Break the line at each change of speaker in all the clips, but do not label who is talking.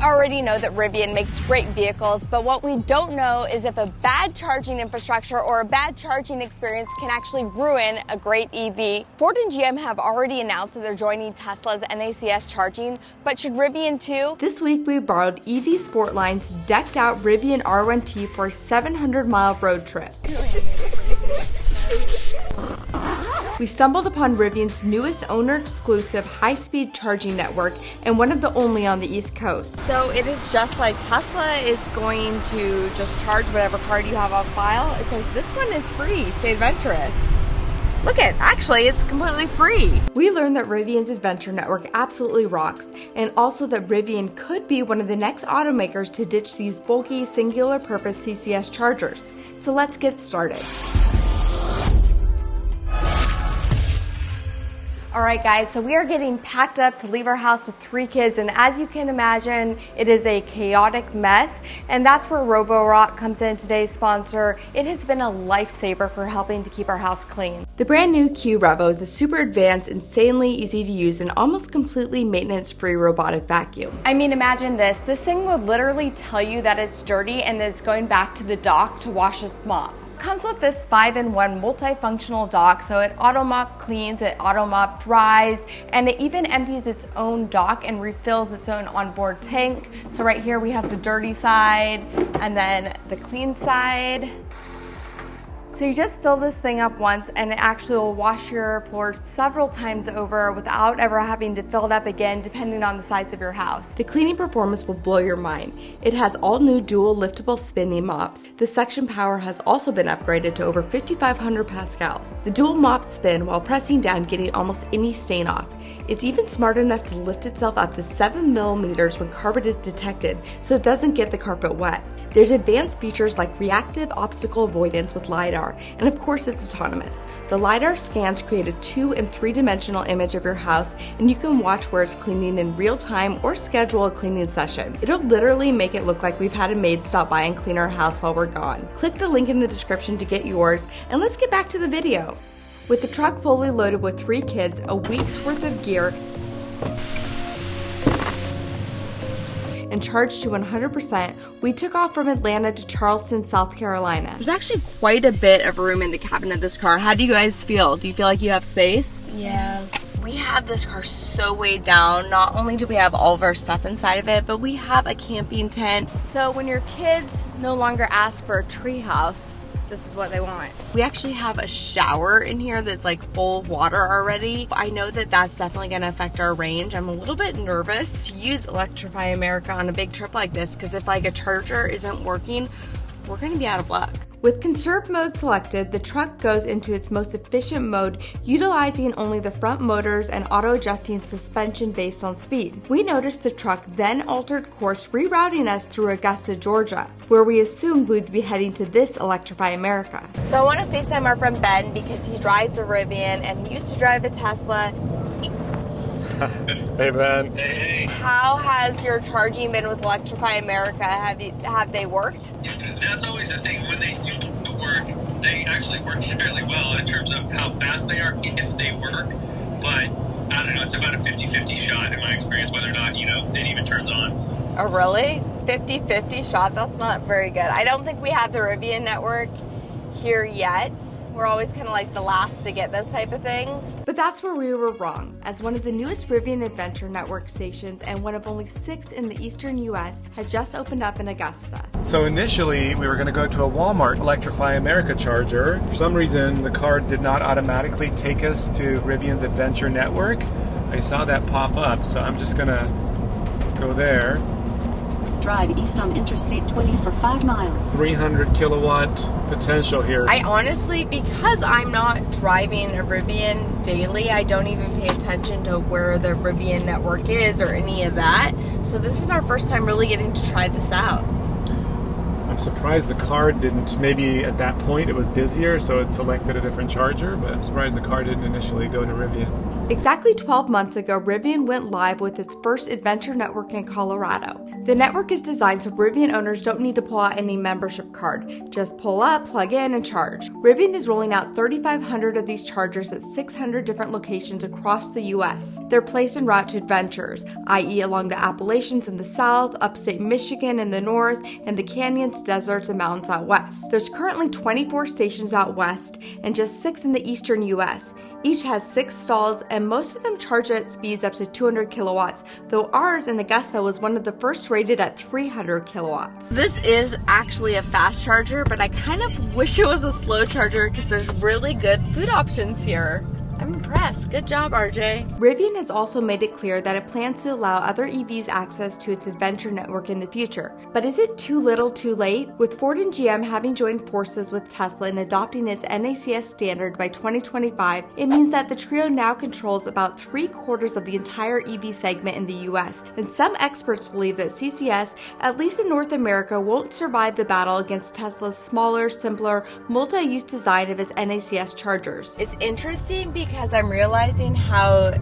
already know that Rivian makes great vehicles, but what we don't know is if a bad charging infrastructure or a bad charging experience can actually ruin a great EV. Ford and GM have already announced that they're joining Tesla's NACS charging, but should Rivian too? This week we borrowed EV Sportline's decked out Rivian R1T for a 700-mile road trip. We stumbled upon Rivian's newest owner-exclusive high-speed charging network and one of the only on the East Coast. So it is just like Tesla is going to just charge whatever card you have on file. It says this one is free, stay adventurous. Look at, actually it's completely free. We learned that Rivian's Adventure Network absolutely rocks, and also that Rivian could be one of the next automakers to ditch these bulky singular purpose CCS chargers. So let's get started. Alright guys, so we are getting packed up to leave our house with 3 kids, and as you can imagine, it is a chaotic mess, and that's where Roborock comes in, today's sponsor. It has been a lifesaver for helping to keep our house clean. The brand new Q Revo is a super advanced, insanely easy to use, and almost completely maintenance-free robotic vacuum. I mean, imagine this. This thing will literally tell you that it's dirty and that it's going back to the dock to wash its mop. Comes with this 5-in-1 multifunctional dock, so it auto mop cleans, it auto mop dries, and it even empties its own dock and refills its own onboard tank. So right here we have the dirty side and then the clean side. So you just fill this thing up once and it actually will wash your floors several times over without ever having to fill it up again, depending on the size of your house. The cleaning performance will blow your mind. It has all new dual liftable spinning mops. The suction power has also been upgraded to over 5,500 pascals. The dual mops spin while pressing down, getting almost any stain off. It's even smart enough to lift itself up to 7 millimeters when carpet is detected, so it doesn't get the carpet wet. There's advanced features like reactive obstacle avoidance with LiDAR, and of course it's autonomous. The LiDAR scans create a 2- and 3-dimensional image of your house, and you can watch where it's cleaning in real time or schedule a cleaning session. It'll literally make it look like we've had a maid stop by and clean our house while we're gone. Click the link in the description to get yours, and let's get back to the video. With the truck fully loaded with 3 kids, a week's worth of gear, and charged to 100%, we took off from Atlanta to Charleston, South Carolina. There's actually quite a bit of room in the cabin of this car. How do you guys feel? Do you feel like you have space?
Yeah.
We have this car so weighed down. Not only do we have all of our stuff inside of it, but we have a camping tent. So when your kids no longer ask for a treehouse, this is what they want. We actually have a shower in here that's like full of water already. I know that that's definitely gonna affect our range. I'm a little bit nervous to use Electrify America on a big trip like this, because if like a charger isn't working, we're gonna be out of luck. With conserve mode selected, the truck goes into its most efficient mode, utilizing only the front motors and auto-adjusting suspension based on speed. We noticed the truck then altered course, rerouting us through Augusta, Georgia, where we assumed we'd be heading to this Electrify America. So I want to FaceTime our friend Ben because he drives the Rivian and he used to drive the Tesla.
Hey Ben.
Hey.
How has your charging been with Electrify America? Have they worked?
Yeah, that's always the thing. When they do work, they actually work fairly well in terms of how fast they are if they work. But I don't know, it's about a 50-50 shot in my experience whether or not, it even turns on.
Oh really? 50-50 shot? That's not very good. I don't think we have the Rivian network here yet. We're always kind of like the last to get those type of things. But that's where we were wrong, as one of the newest Rivian Adventure Network stations and one of only 6 in the eastern US had just opened up in Augusta.
So initially we were going to go to a Walmart Electrify America charger. For some reason the card did not automatically take us to Rivian's Adventure Network. I saw that pop up, so I'm just going to go there.
Drive east on Interstate 20 for 5 miles.
300 kilowatt potential here.
I honestly, because I'm not driving a Rivian daily, I don't even pay attention to where the Rivian network is or any of that. So this is our first time really getting to try this out.
I'm surprised the card didn't, maybe at that point it was busier, so it selected a different charger, but I'm surprised the car didn't initially go to Rivian.
Exactly 12 months ago, Rivian went live with its first adventure network in Colorado. The network is designed so Rivian owners don't need to pull out any membership card. Just pull up, plug in, and charge. Rivian is rolling out 3,500 of these chargers at 600 different locations across the U.S. They're placed en route to adventures, i.e. along the Appalachians in the south, upstate Michigan in the north, and the canyons, deserts, and mountains out west. There's currently 24 stations out west and just 6 in the eastern U.S. Each has 6 stalls, and most of them charge at speeds up to 200 kilowatts, though ours in Augusta was one of the first rated at 300 kilowatts. This is actually a fast charger, but I kind of wish it was a slow charger because there's really good food options here. I'm impressed. Good job, RJ. Rivian has also made it clear that it plans to allow other EVs access to its adventure network in the future. But is it too little too late? With Ford and GM having joined forces with Tesla in adopting its NACS standard by 2025, it means that the trio now controls about 3/4 of the entire EV segment in the US, and some experts believe that CCS, at least in North America, won't survive the battle against Tesla's smaller, simpler, multi-use design of its NACS chargers. It's interesting because I'm realizing how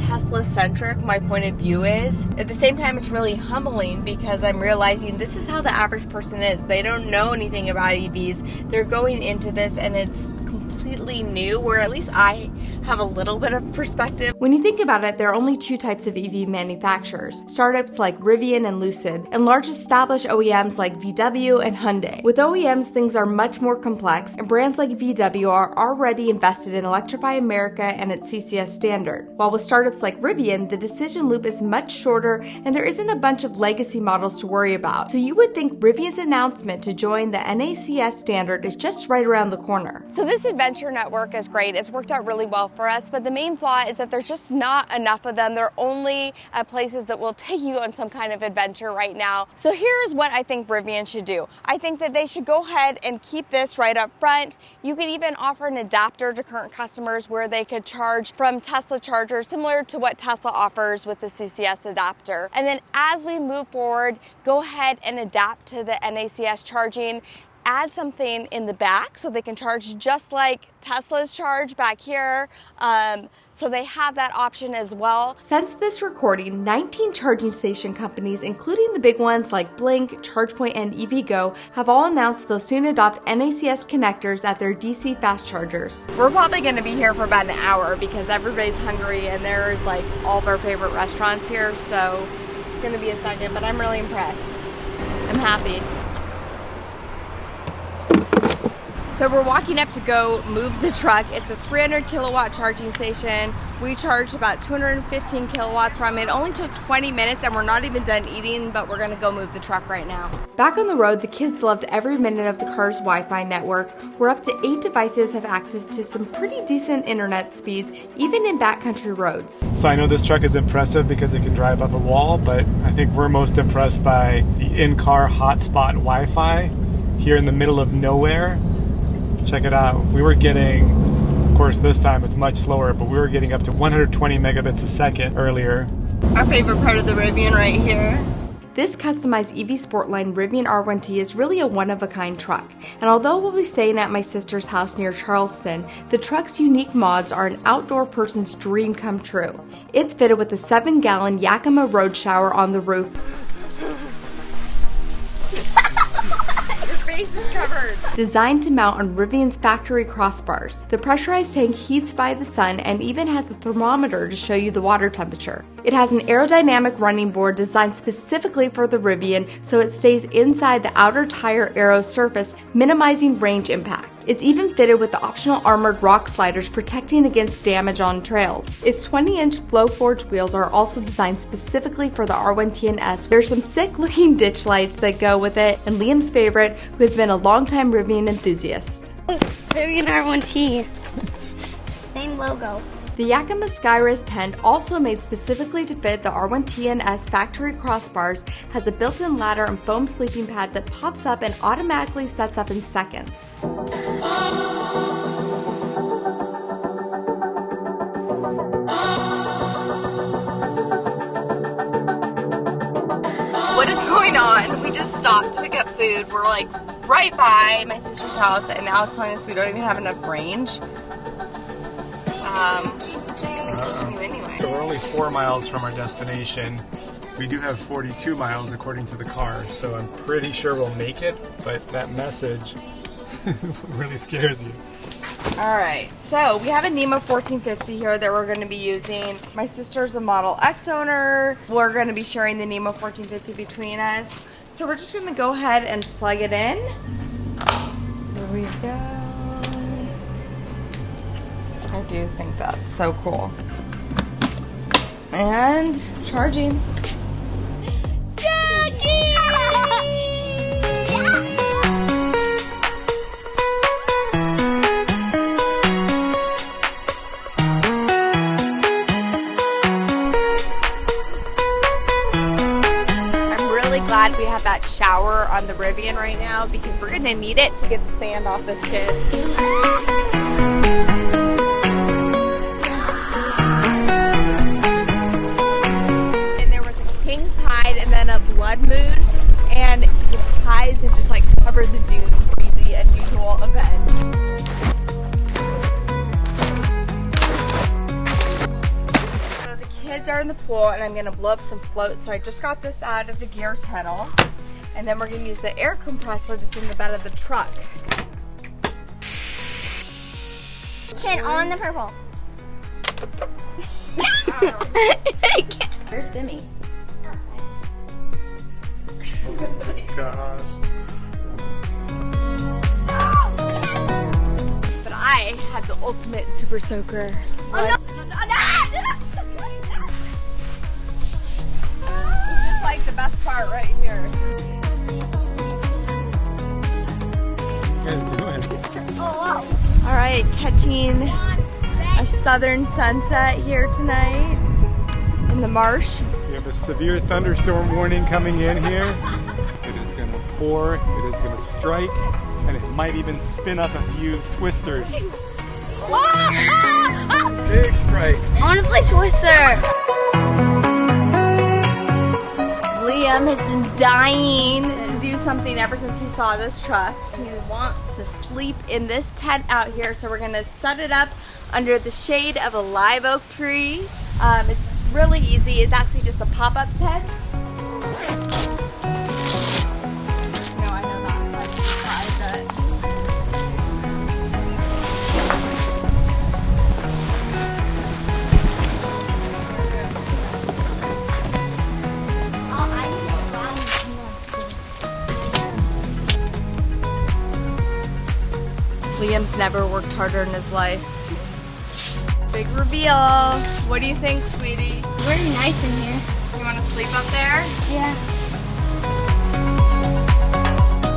Tesla-centric my point of view is. At the same time, it's really humbling because I'm realizing this is how the average person is. They don't know anything about EVs. They're going into this and it's completely new, or at least I have a little bit of perspective. When you think about it, there are only 2 types of EV manufacturers: startups like Rivian and Lucid, and large established OEMs like VW and Hyundai. With OEMs, things are much more complex, and brands like VW are already invested in Electrify America and its CCS standard. While with startups like Rivian, the decision loop is much shorter and there isn't a bunch of legacy models to worry about. So you would think Rivian's announcement to join the NACS standard is just right around the corner. So this adventure network is great. It's worked out really well for us, but the main flaw is that there's just not enough of them. They're only at places that will take you on some kind of adventure right now. So here's what I think Rivian should do. I think that they should go ahead and keep this right up front. You could even offer an adapter to current customers where they could charge from Tesla chargers, similar to what Tesla offers with the CCS adapter. And then as we move forward, go ahead and adapt to the NACS charging. Add something in the back so they can charge just like Tesla's charge back here. So they have that option as well. Since this recording, 19 charging station companies, including the big ones like Blink, ChargePoint, and EVgo, have all announced they'll soon adopt NACS connectors at their DC fast chargers. We're probably going to be here for about an hour because everybody's hungry and there's like all of our favorite restaurants here, so it's going to be a second, but I'm really impressed. I'm happy. So we're walking up to go move the truck. It's a 300 kilowatt charging station. We charged about 215 kilowatts from it. It only took 20 minutes and we're not even done eating, but we're gonna go move the truck right now. Back on the road, the kids loved every minute of the car's Wi-Fi network, where up to 8 devices have access to some pretty decent internet speeds, even in backcountry roads.
So I know this truck is impressive because it can drive up a wall, but I think we're most impressed by the in-car hotspot Wi-Fi here in the middle of nowhere. Check it out. We were getting, of course this time it's much slower, but we were getting up to 120 megabits a second earlier. Our favorite part of the Rivian right here. This customized EV Sportline Rivian R1T is really a one-of-a-kind truck, and although we'll be staying at my sister's house near Charleston, the truck's unique mods are an outdoor person's dream come true. It's fitted with a 7-gallon Yakima road shower on the roof. Face is covered. Designed to mount on Rivian's factory crossbars. The pressurized tank heats by the sun and even has a thermometer to show you the water temperature. It has an aerodynamic running board designed specifically for the Rivian so it stays inside the outer tire aero surface, minimizing range impact. It's even fitted with the optional armored rock sliders protecting against damage on trails. Its 20-inch flow-forged wheels are also designed specifically for the R1T and S. There's some sick-looking ditch lights that go with it, and Liam's favorite, who has been a longtime Rivian enthusiast.
Rivian R1T. Same logo.
The Yakima Skyrise tent, also made specifically to fit the R1T and S factory crossbars, has a built-in ladder and foam sleeping pad that pops up and automatically sets up in seconds. What is going on? We just stopped to pick up food. We're like right by my sister's house and now it's telling us we don't even have enough range. just gonna continue anyway.
So we're only 4 miles from our destination. We do have 42 miles according to the car, so I'm pretty sure we'll make it, but that message really scares you.
Alright, so we have a Nemo 1450 here that we're going to be using. My sister's a Model X owner. We're going to be sharing the Nemo 1450 between us. So we're just going to go ahead and plug it in. Here we go. I do think that's so cool. And charging. Glad we have that shower on the Rivian right now because we're gonna need it to get the sand off this kid. And there was a king tide and then a blood moon, and the tides have just like covered the dunes. Crazy, unusual event. Kids are in the pool and I'm gonna blow up some floats. So I just got this out of the gear tunnel, and then we're gonna use the air compressor that's in the bed of the truck.
Chin on the purple. Where's Bimmy?
Gosh.
But I had the ultimate super soaker.
Oh no!
This is like the best part right here.
Oh,
All right, catching a southern sunset here tonight in the marsh.
We have a severe thunderstorm warning coming in here. It is going to pour, it is going to strike, and it might even spin up a few twisters. Big strike.
I want to play Twister.
Liam has been dying to do something ever since he saw this truck. He wants to sleep in this tent out here, so we're gonna set it up under the shade of a live oak tree. It's really easy. It's actually just a pop-up tent. No, I know that's like private. Liam's never worked harder in his life. Big reveal. What do you think, sweetie?
Very nice in here.
You want to sleep up there?
Yeah.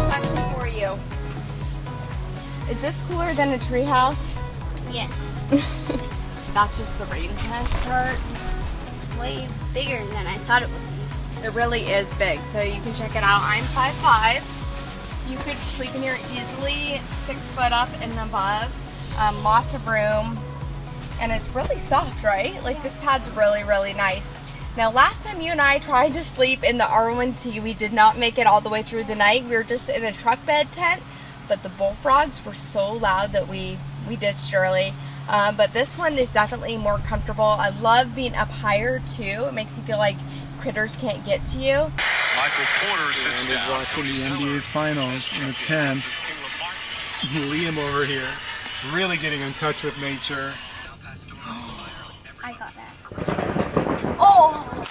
Question for you. Is this cooler than a treehouse?
Yes.
That's just the rain tent part.
Way bigger than I thought it would be.
It really is big, so you can check it out. I'm 5'5". You could sleep in here easily, 6 foot up and above. Lots of room, and it's really soft, right? Like this pad's really, really nice. Now, last time you and I tried to sleep in the R1T, we did not make it all the way through the night. We were just in a truck bed tent, but the bullfrogs were so loud that we ditched early. But this one is definitely more comfortable. I love being up higher too. It makes you feel like critters can't get to you.
Michael Porter sits
And is
down.
watching the NBA Finals in the tent. Liam over here, really getting in touch with nature.
I got that. Oh!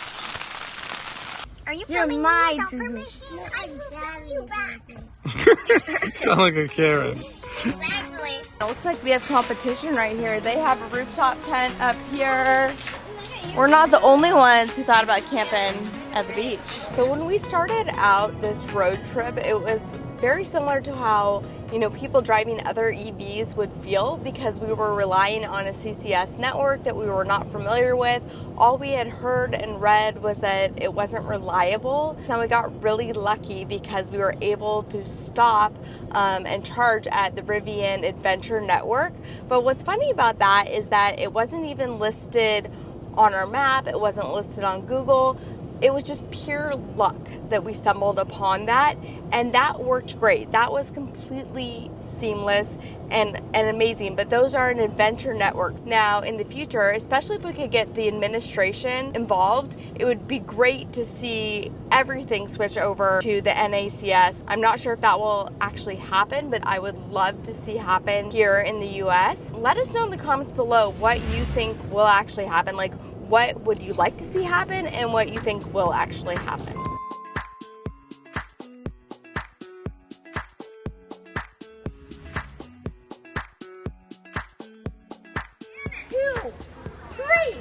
Are you filming
my
me without
Juju.
permission? I will send you back.
Sound like a Karen.
Exactly.
It looks like we have competition right here. They have a rooftop tent up here. We're not the only ones who thought about camping at the beach. So when we started out this road trip, it was very similar to how, you know, people driving other EVs would feel, because we were relying on a CCS network that we were not familiar with. All we had heard and read was that it wasn't reliable. And we got really lucky because we were able to stop and charge at the Rivian Adventure Network. But what's funny about that is that it wasn't even listed on our map, it wasn't listed on Google. it was just pure luck that we stumbled upon that, and that worked great. That was completely seamless and amazing. But those are an adventure network. Now in the future, especially if we could get the administration involved, it would be great to see everything switch over to the NACS. I'm not sure if that will actually happen, but I would love to see happen here in the US. Let us know in the comments below what you think will actually happen. Like, what would you like to see happen and what you think will actually happen.
2, 3.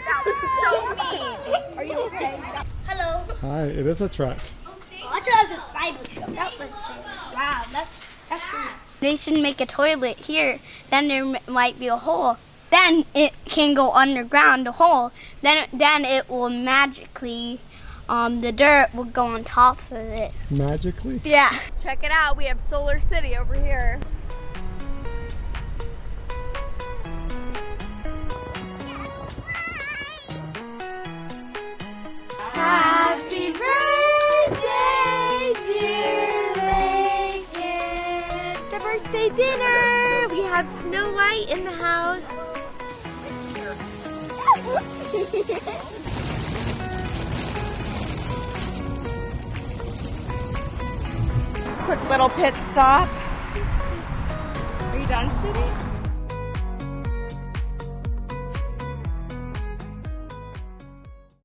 That was so mean. Are you okay? Hello.
Hi, it is a truck.
Oh, I thought it was a sidewalk. That was wow. That's cool. They should make a toilet here. Then there might be a hole. Then it can go underground, the hole. Then it will magically, the dirt will go on top of it.
Magically?
Yeah.
Check it out, we have Solar City over here.
Happy birthday, dear Lincoln.
The birthday dinner! We have Snow White in the house. Quick little pit stop. Are you done, sweetie?